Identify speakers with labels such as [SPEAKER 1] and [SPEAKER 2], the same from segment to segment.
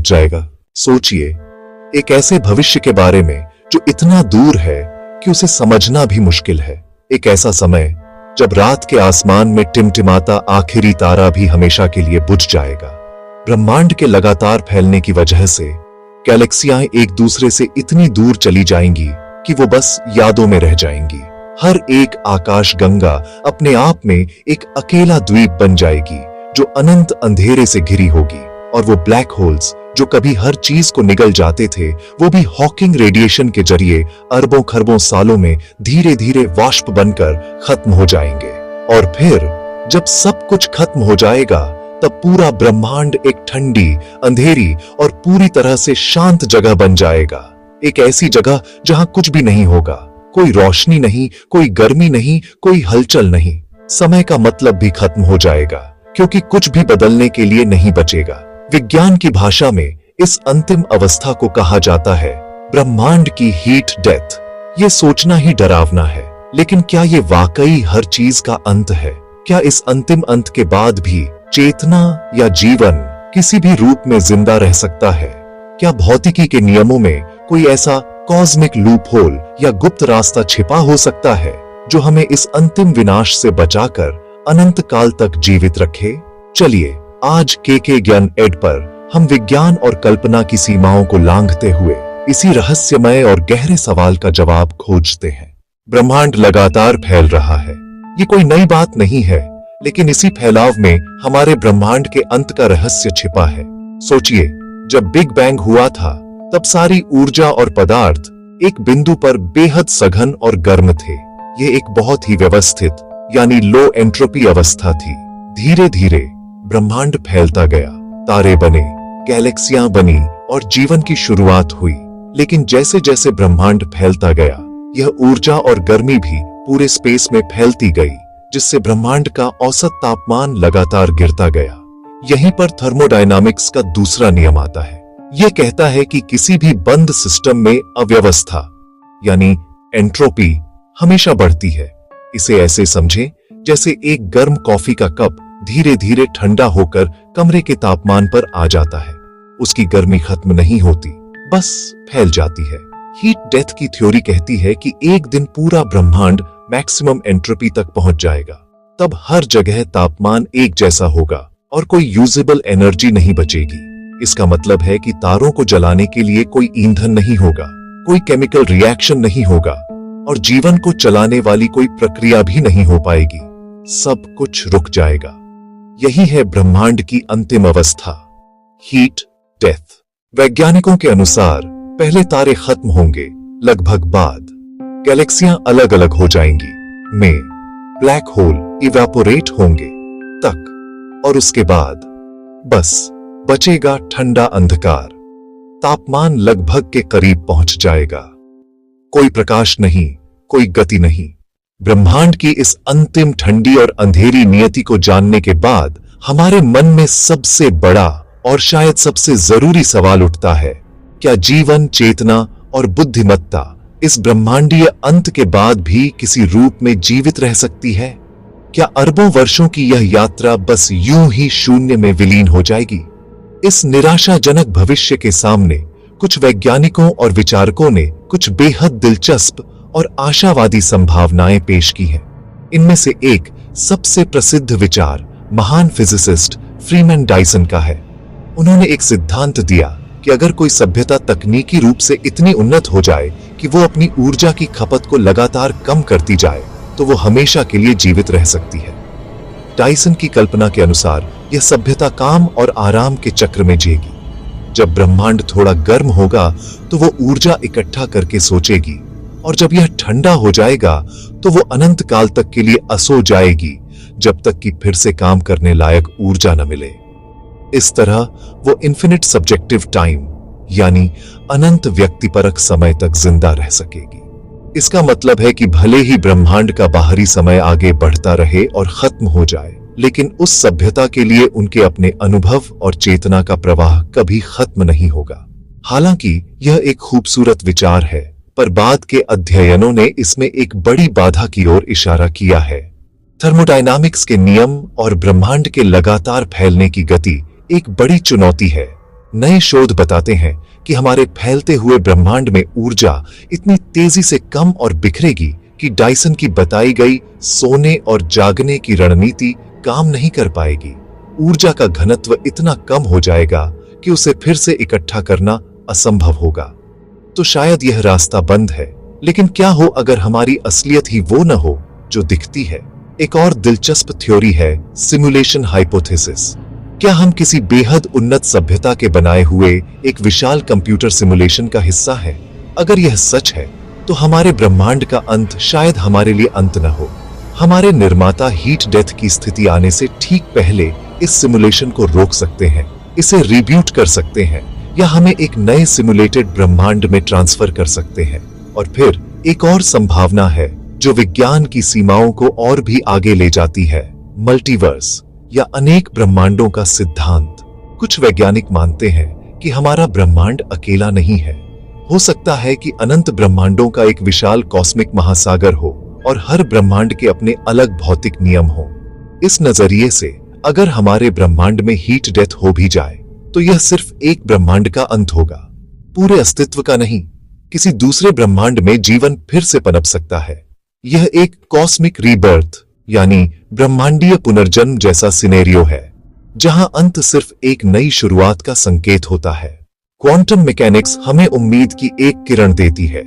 [SPEAKER 1] जाएगा। सोचिए, एक ऐसे भविष्य के बारे में जो इतना दूर है कि उसे समझना भी मुश्किल है। एक ऐसा समय जब रात के आसमान में टिमटिमाता आखिरी तारा भी हमेशा के लिए बुझ जाएगा। ब्रह्मांड के लगातार फैलने की वजह से गैलेक्सियां एक दूसरे से इतनी दूर चली जाएंगी कि वो बस यादों में रह जाएंगी। हर एक आकाश गंगा अपने आप में एक अकेला द्वीप बन जाएगी जो अनंत अंधेरे से घिरी होगी, और वो ब्लैक होल्स जो कभी हर चीज को निगल जाते थे, वो भी हॉकिंग रेडिएशन के जरिए अरबों खरबों सालों में धीरे धीरे वाष्प बनकर खत्म हो जाएंगे। और फिर जब सब कुछ खत्म हो जाएगा, तब पूरा ब्रह्मांड एक ठंडी, अंधेरी और पूरी तरह से शांत जगह बन जाएगा। एक ऐसी जगह जहां कुछ भी नहीं होगा, कोई रोशनी नहीं, कोई गर्मी नहीं, कोई हलचल नहीं। समय का मतलब भी खत्म हो जाएगा, क्योंकि कुछ भी बदलने के लिए नहीं बचेगा। विज्ञान की भाषा में इस अंतिम अवस्था को कहा जाता है ब्रह्मांड की हीट डेथ। ये सोचना ही डरावना है, लेकिन क्या ये वाकई हर चीज का अंत है? क्या इस अंतिम अंत के बाद भी चेतना या जीवन किसी भी रूप में जिंदा रह सकता है? क्या भौतिकी के नियमों में कोई ऐसा कॉस्मिक लूप होल या गुप्त रास्ता छिपा हो सकता है जो हमें इस अंतिम विनाश से बचाकर अनंत काल तक जीवित रखे? चलिए, आज के ज्ञान एड पर हम विज्ञान और कल्पना की सीमाओं को लांघते हुए इसी रहस्यमय और गहरे सवाल का जवाब खोजते हैं। ब्रह्मांड लगातार फैल रहा है। ये कोई नई बात नहीं है, लेकिन इसी फैलाव में हमारे ब्रह्मांड के अंत का रहस्य छिपा है। सोचिए, जब बिग बैंग हुआ था, तब सारी ऊर्जा और पदार्थ एक बिंदु पर बेहद सघन और गर्म थे। ये एक बहुत ही व्यवस्थित यानी लो एंट्रोपी अवस्था थी। धीरे धीरे ब्रह्मांड फैलता गया, तारे बने, गैलेक्सियां बनी और जीवन की शुरुआत हुई। लेकिन जैसे जैसे ब्रह्मांड फैलता गया, यह ऊर्जा और गर्मी भी पूरे स्पेस में फैलती गई, जिससे ब्रह्मांड का औसत तापमान लगातार गिरता गया। यहीं पर थर्मोडायनामिक्स का दूसरा नियम आता है। यह कहता है कि किसी भी बंद सिस्टम में अव्यवस्था यानी एंट्रोपी हमेशा बढ़ती है। इसे ऐसे समझें जैसे एक गर्म कॉफी का कप धीरे धीरे ठंडा होकर कमरे के तापमान पर आ जाता है। उसकी गर्मी खत्म नहीं होती, बस फैल जाती है। हीट डेथ की थ्योरी कहती है कि एक दिन पूरा ब्रह्मांड मैक्सिमम एंट्रोपी तक पहुंच जाएगा। तब हर जगह तापमान एक जैसा होगा और कोई यूजेबल एनर्जी नहीं बचेगी। इसका मतलब है कि तारों को जलाने के लिए कोई ईंधन नहीं होगा, कोई केमिकल रिएक्शन नहीं होगा और जीवन को चलाने वाली कोई प्रक्रिया भी नहीं हो पाएगी। सब कुछ रुक जाएगा। यही है ब्रह्मांड की अंतिम अवस्था, हीट डेथ। वैज्ञानिकों के अनुसार पहले तारे खत्म होंगे, लगभग बाद गैलेक्सियां अलग अलग हो जाएंगी, में ब्लैक होल इवेपोरेट होंगे तक, और उसके बाद बस बचेगा ठंडा अंधकार। तापमान लगभग के करीब पहुंच जाएगा। कोई प्रकाश नहीं, कोई गति नहीं। ब्रह्मांड की इस अंतिम ठंडी और अंधेरी नियति को जानने के बाद हमारे मन में सबसे बड़ा और शायद सबसे जरूरी सवाल उठता है, क्या जीवन, चेतना और बुद्धिमत्ता इस ब्रह्मांडीय अंत के बाद भी किसी रूप में जीवित रह सकती है? क्या अरबों वर्षों की यह यात्रा बस यूं ही शून्य में विलीन हो जाएगी? इस निराशाजनक भविष्य के सामने कुछ वैज्ञानिकों और विचारकों ने कुछ बेहद दिलचस्प और आशावादी संभावनाएं पेश की हैं। इनमें से एक सबसे प्रसिद्ध विचार महान फिजिसिस्ट फ्रीमैन डायसन का है। उन्होंने एक सिद्धांत दिया कि अगर कोई सभ्यता तकनीकी रूप से इतनी उन्नत हो जाए कि वो अपनी ऊर्जा की खपत को लगातार कम करती जाए, तो वो हमेशा के लिए जीवित रह सकती है। डायसन की कल्पना के अनुसार यह सभ्यता काम और आराम के चक्र में जिएगी। जब ब्रह्मांड थोड़ा गर्म होगा तो वो ऊर्जा इकट्ठा करके सोचेगी, और जब यह ठंडा हो जाएगा तो वो अनंत काल तक के लिए असो जाएगी, जब तक कि फिर से काम करने लायक ऊर्जा न मिले। इस तरह वो इन्फिनिट सब्जेक्टिव टाइम यानी अनंत व्यक्तिपरक समय तक जिंदा रह सकेगी। इसका मतलब है कि भले ही ब्रह्मांड का बाहरी समय आगे बढ़ता रहे और खत्म हो जाए, लेकिन उस सभ्यता के लिए उनके अपने अनुभव और चेतना का प्रवाह कभी खत्म नहीं होगा। हालांकि यह एक खूबसूरत विचार है, पर बाद के अध्ययनों ने इसमें एक बड़ी बाधा की ओर इशारा किया है। थर्मोडायनामिक्स के नियम और ब्रह्मांड के लगातार फैलने की गति एक बड़ी चुनौती है। नए शोध बताते हैं कि हमारे फैलते हुए ब्रह्मांड में ऊर्जा इतनी तेजी से कम और बिखरेगी कि डायसन की बताई गई सोने और जागने की रणनीति काम नहीं कर पाएगी। ऊर्जा का घनत्व इतना कम हो जाएगा कि उसे फिर से इकट्ठा करना असंभव होगा। तो शायद यह रास्ता बंद है, लेकिन क्या हो अगर हमारी असलियत ही वो न हो जो दिखती है। एक और दिलचस्प थ्योरी है सिमुलेशन हाइपोथेसिस। क्या हम किसी बेहद उन्नत सभ्यता के बनाए हुए एक विशाल कंप्यूटर सिमुलेशन का हिस्सा है? अगर यह सच है तो हमारे ब्रह्मांड का अंत शायद हमारे लिए अंत न हो। हमारे निर्माता हीट डेथ की स्थिति आने से ठीक पहले इस सिमुलेशन को रोक सकते हैं, इसे रिब्यूट कर सकते हैं, या हमें एक नए सिमुलेटेड ब्रह्मांड में ट्रांसफर कर सकते हैं। और फिर एक और संभावना है जो विज्ञान की सीमाओं को और भी आगे ले जाती है, मल्टीवर्स या अनेक ब्रह्मांडों का सिद्धांत। कुछ वैज्ञानिक मानते हैं कि हमारा ब्रह्मांड अकेला नहीं है। हो सकता है कि अनंत ब्रह्मांडों का एक विशाल कॉस्मिक महासागर हो और हर ब्रह्मांड के अपने अलग भौतिक नियम हो। इस नजरिए से अगर हमारे ब्रह्मांड में हीट डेथ हो भी जाए तो यह सिर्फ एक ब्रह्मांड का अंत होगा, पूरे अस्तित्व का नहीं। किसी दूसरे ब्रह्मांड में जीवन फिर से पनप सकता है। यह एक कॉस्मिक रीबर्थ यानी ब्रह्मांडीय पुनर्जन्म जैसा सिनेरियो है, जहां अंत सिर्फ एक नई शुरुआत का संकेत होता है। क्वांटम मैकेनिक्स हमें उम्मीद की एक किरण देती है।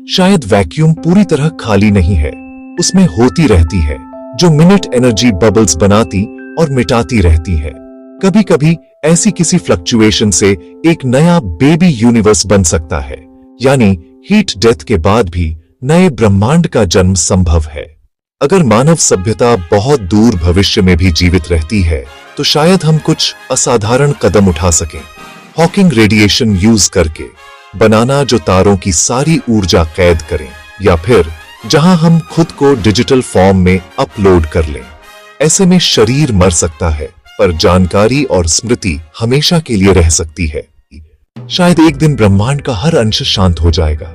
[SPEAKER 1] शायद वैक्यूम पूरी तरह खाली नहीं है, उसमें होती रहती है, जो मिनट एनर्जी बबल्स बनाती और मिटाती रहती है। कभी कभी ऐसी किसी फ्लक्चुएशन से एक नया बेबी यूनिवर्स बन सकता है, यानी हीट डेथ के बाद भी नए ब्रह्मांड का जन्म संभव है। अगर मानव सभ्यता बहुत दूर भविष्य में भी जीवित रहती है तो शायद हम कुछ असाधारण कदम उठा सकें। हॉकिंग रेडिएशन यूज करके बनाना जो तारों की सारी ऊर्जा कैद करें, या फिर जहां हम खुद को डिजिटल फॉर्म में अपलोड कर लें। ऐसे में शरीर मर सकता है पर जानकारी और स्मृति हमेशा के लिए रह सकती है। शायद एक दिन ब्रह्मांड का हर अंश शांत हो जाएगा,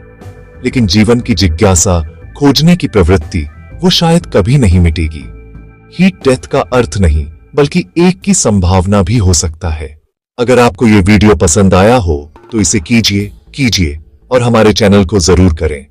[SPEAKER 1] लेकिन जीवन की जिज्ञासा, खोजने की प्रवृत्ति, वो शायद कभी नहीं मिटेगी। हीट डेथ का अर्थ नहीं बल्कि एक की संभावना भी हो सकता है। अगर आपको ये वीडियो पसंद आया हो तो इसे कीजिए और हमारे चैनल को जरूर करें।